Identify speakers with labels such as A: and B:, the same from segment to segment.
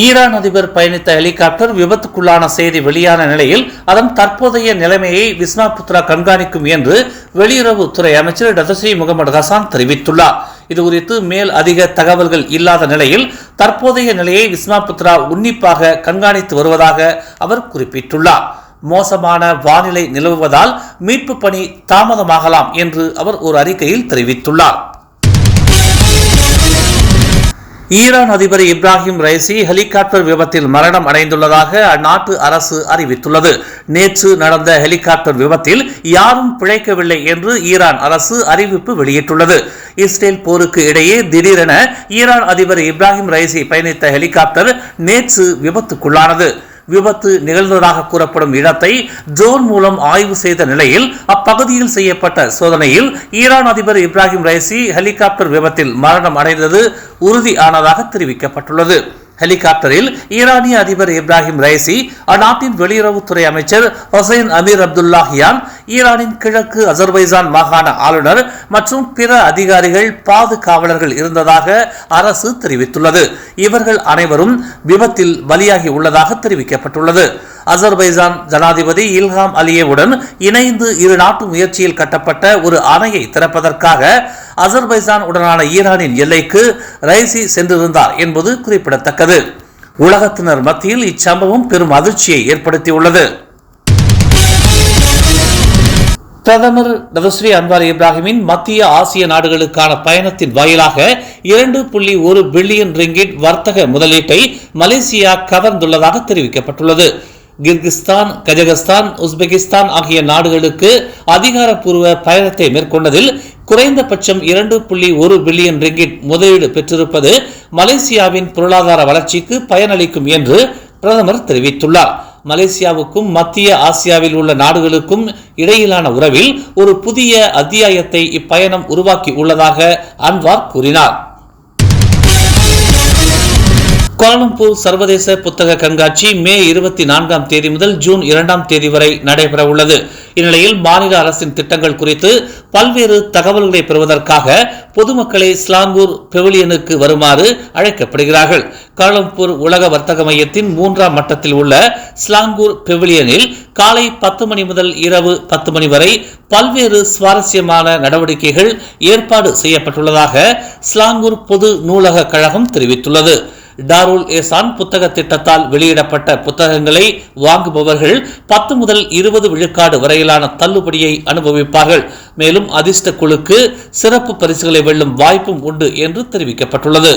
A: Iran அதிபர் பயணித்த helicopter விபத்துக்குள்ளான செய்தி வெளியான நிலையில் அதன் தற்போதைய நிலைமையை விஸ்மா புத்ரா கண்காணிக்கும் என்று வெளியுறவுத்துறை அமைச்சர் டதஸ்ரீ முகமது ஹசான் தெரிவித்துள்ளார். இதுகுறித்து மேல் அதிக தகவல்கள் இல்லாத நிலையில் தற்போதைய நிலையை விஸ்மா புத்ரா உன்னிப்பாக கண்காணித்து வருவதாக அவர் குறிப்பிட்டுள்ளார். மோசமான வானிலை நிலவுவதால் மீட்பு பணி தாமதமாகலாம் என்று அவர் ஒரு அறிக்கையில் தெரிவித்துள்ளார். ஈரான் அதிபர் இப்ராஹிம் ரைசி ஹெலிகாப்டர் விபத்தில் மரணம் அடைந்துள்ளதாக அந்நாட்டு அரசு அறிவித்துள்ளது. நேற்று நடந்த ஹெலிகாப்டர் விபத்தில் யாரும் பிழைக்கவில்லை என்று ஈரான் அரசு அறிவிப்பு வெளியிட்டுள்ளது. இஸ்ரேல் போருக்கு இடையே திடீரென ஈரான் அதிபர் இப்ராஹிம் ரைசி பயணித்த ஹெலிகாப்டர் நேற்று விபத்துக்குள்ளானது. விபத்து நிகழ்ந்ததாக கூறப்படும் இடத்தை ட்ரோன் மூலம் ஆய்வு செய்த நிலையில் அப்பகுதியில் செய்யப்பட்ட சோதனையில் ஈரான் அதிபர் இப்ராஹிம் ரைசி ஹெலிகாப்டர் விபத்தில் மரணம் அடைந்தது உறுதியானதாக தெரிவிக்கப்பட்டுள்ளது. ஹெலிகாப்டரில் ஈரானிய அதிபர் இப்ராஹிம் ரைசி, அந்நாட்டின் வெளியுறவுத்துறை அமைச்சர் ஹொசைன் அமீர் அப்துல்லாஹியான், ஈரானின் கிழக்கு அசர்பைஜான் மாகாண ஆளுநர் மற்றும் பிற அதிகாரிகள், பாதுகாவலர்கள் இருந்ததாக அரசு தெரிவித்துள்ளது. இவர்கள் அனைவரும் விபத்தில் பலியாகி உள்ளதாக தெரிவிக்கப்பட்டுள்ளது. அசர்பைஜான் ஜனாதிபதி இல்ஹாம் அலியேவுடன் இணைந்து இரு நாட்டு முயற்சியில் கட்டப்பட்ட ஒரு அணையை திறப்பதற்காக அசர்பைஜான் உடனான ஈரானின் எல்லைக்கு ரைசி சென்றிருந்தார் என்பது குறிப்பிடத்தக்கது. உலகத்தினர் மத்தியில் இச்சம்பவம் பெரும் அதிர்ச்சியை ஏற்படுத்தியுள்ளது. பிரதமர் டதஸ்ரீ அன்வார் இப்ராஹிமின் மத்திய ஆசிய நாடுகளுக்கான பயணத்தின் வாயிலாக 2.1 பில்லியன் ரிங்கிட் வர்த்தக முதலீட்டை மலேசியா கவர்ந்துள்ளதாக தெரிவிக்கப்பட்டுள்ளது. கிர்கிஸ்தான், கஜகஸ்தான், உஸ்பெகிஸ்தான் ஆகிய நாடுகளுக்கு அதிகாரப்பூர்வ பயணத்தை மேற்கொண்டதில் குறைந்தபட்சம் 2.1 பில்லியன் ரிங்கிட் முதலீடு பெற்றிருப்பது மலேசியாவின் பொருளாதார வளர்ச்சிக்கு பயனளிக்கும் என்று பிரதமர் தெரிவித்துள்ளார். மலேசியாவுக்கும் மத்திய ஆசியாவில் உள்ள நாடுகளுக்கும் இடையிலான உறவில் ஒரு புதிய அத்தியாயத்தை இப்பயணம் உருவாக்கி உள்ளதாக அன்வார் கூறினார். கோலாலம்பூர் சர்வதேச புத்தக கண்காட்சி மே 24ஆம் தேதி முதல் ஜூன் 2ஆம் தேதி வரை நடைபெற உள்ளது. இந்நிலையில் மாநில அரசின் திட்டங்கள் குறித்து பல்வேறு தகவல்களை பெறுவதற்காக பொதுமக்களை ஸ்லாங்கூர் பெவிலியனுக்கு வருமாறு அழைக்கப்படுகிறார்கள். கோலாலம்பூர் உலக வர்த்தக மையத்தின் 3ஆம் மட்டத்தில் உள்ள ஸ்லாங்கூர் பெவிலியனில் காலை 10 மணி முதல் இரவு 10 மணி வரை பல்வேறு சுவாரஸ்யமான நடவடிக்கைகள் ஏற்பாடு செய்யப்பட்டுள்ளதாக ஸ்லாங்கூர் பொது நூலக கழகம் தெரிவித்துள்ளது. டாருல் ஏசான் புத்தக திட்டத்தால் வெளியிடப்பட்ட புத்தகங்களை வாங்குபவர்கள் 10 முதல் 20 விழுக்காடு வரையிலான தள்ளுபடியை அனுபவிப்பார்கள். மேலும் அதிர்ஷ்ட குழுக்கு சிறப்பு பரிசுகளை வெல்லும் வாய்ப்பும் உண்டு என்று தெரிவிக்கப்பட்டுள்ளது.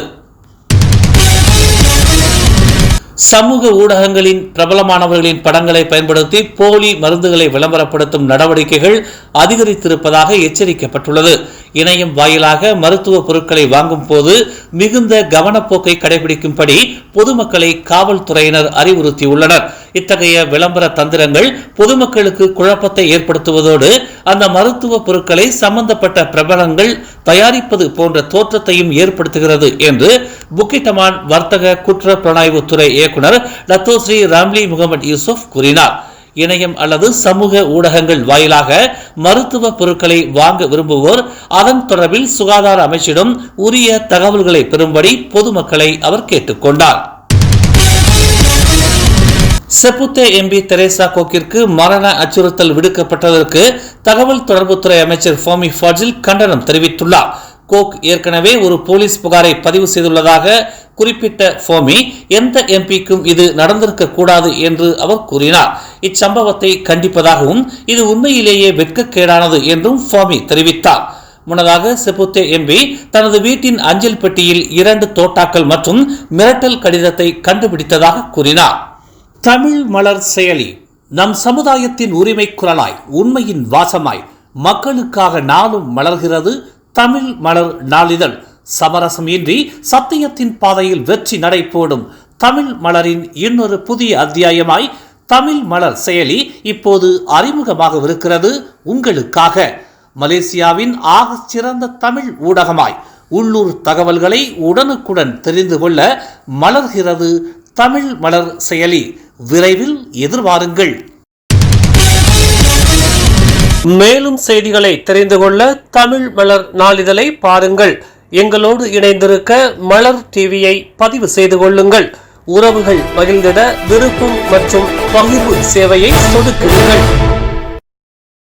A: சமூக ஊடகங்களின் பிரபலமானவர்களின் படங்களை பயன்படுத்தி போலி மருந்துகளை விளம்பரப்படுத்தும் நடவடிக்கைகள் அதிகரித்திருப்பதாக எச்சரிக்கப்பட்டுள்ளது. இணையம் வாயிலாக மருத்துவ பொருட்களை வாங்கும் போது மிகுந்த கவனப்போக்கை கடைபிடிக்கும்படி பொதுமக்களை காவல்துறையினர் அறிவுறுத்தியுள்ளனர். இத்தகைய விளம்பர தந்திரங்கள் பொதுமக்களுக்கு குழப்பத்தை ஏற்படுத்துவதோடு அந்த மருத்துவ பொருட்களை சம்பந்தப்பட்ட பிரபலங்கள் தயாரிப்பது போன்ற தோற்றத்தையும் ஏற்படுத்துகிறது என்று புக்கிட்டமான் வர்த்தக குற்ற புலனாய்வு துறை இயக்குனர் டத்தோஸ்ரீ ராம்லி முகமது யூசுப் கூறினார். இணையம் அல்லது சமூக ஊடகங்கள் வாயிலாக மருத்துவ பொருட்களை வாங்க விரும்புவோர் அதன் தொடர்பில் சுகாதார அமைச்சிடம் உரிய தகவல்களை பெறும்படி பொதுமக்களை அவர் கேட்டுக்கொண்டார். செபுத்தே எம்பி தெரேசா கோக்கிற்கு மரண அச்சுறுத்தல் விடுக்கப்பட்டதற்கு தகவல் தொடர்புத்துறை அமைச்சர் ஃபோமி ஃபாஜில் கண்டனம் தெரிவித்துள்ளார். கோக் ஏற்கனவே ஒரு போலீஸ் புகாரை பதிவு செய்துள்ளதாக குறிப்பிட்ட ஃபோமி எந்த எம்பிக்கும் இது நடந்திருக்க கூடாது என்று அவர் கூறினார். இச்சம்பவத்தை கண்டிப்பதாகவும் இது உண்மையிலேயே வெட்கக்கேடானது என்றும் ஃபோமி தெரிவித்தார். முன்னதாக செபுத்தே எம்பி தனது வீட்டின் அஞ்சல் பெட்டியில் 2 தோட்டாக்கள் மற்றும் மிரட்டல் கடிதத்தை கண்டுபிடித்ததாக கூறினார். தமிழ் மலர் செயலி நம் சமுதாயத்தின் உரிமை குரலாய், உண்மையின் வாசமாய், மக்களுக்காக நாளும் மலர்கிறது தமிழ் மலர் நாளிதழ். சமரசம் இன்றி சத்தியத்தின் பாதையில் வெற்றி நடை போடும் தமிழ் மலரின் இன்னொரு புதிய அத்தியாயமாய் தமிழ் மலர் செயலி இப்போது அறிமுகமாகவிருக்கிறது உங்களுக்காக. மலேசியாவின் ஆக சிறந்த தமிழ் ஊடகமாய் உள்ளூர் தகவல்களை உடனுக்குடன் தெரிந்து கொள்ள மலர்கிறது தமிழ் மலர் செயலி. விரைவில் எதிர்பாருங்கள். மேலும் செய்திகளை தெரிந்து கொள்ள தமிழ் மலர் நாளிதழை பாருங்கள். எங்களோடு இணைந்திருக்க மலர் டிவியை பதிவு செய்து கொள்ளுங்கள்.
B: உறவுகள் மகிழ்ந்திட விருப்பம் மற்றும் பகிர்வு சேவையை சொடுக்குங்கள்.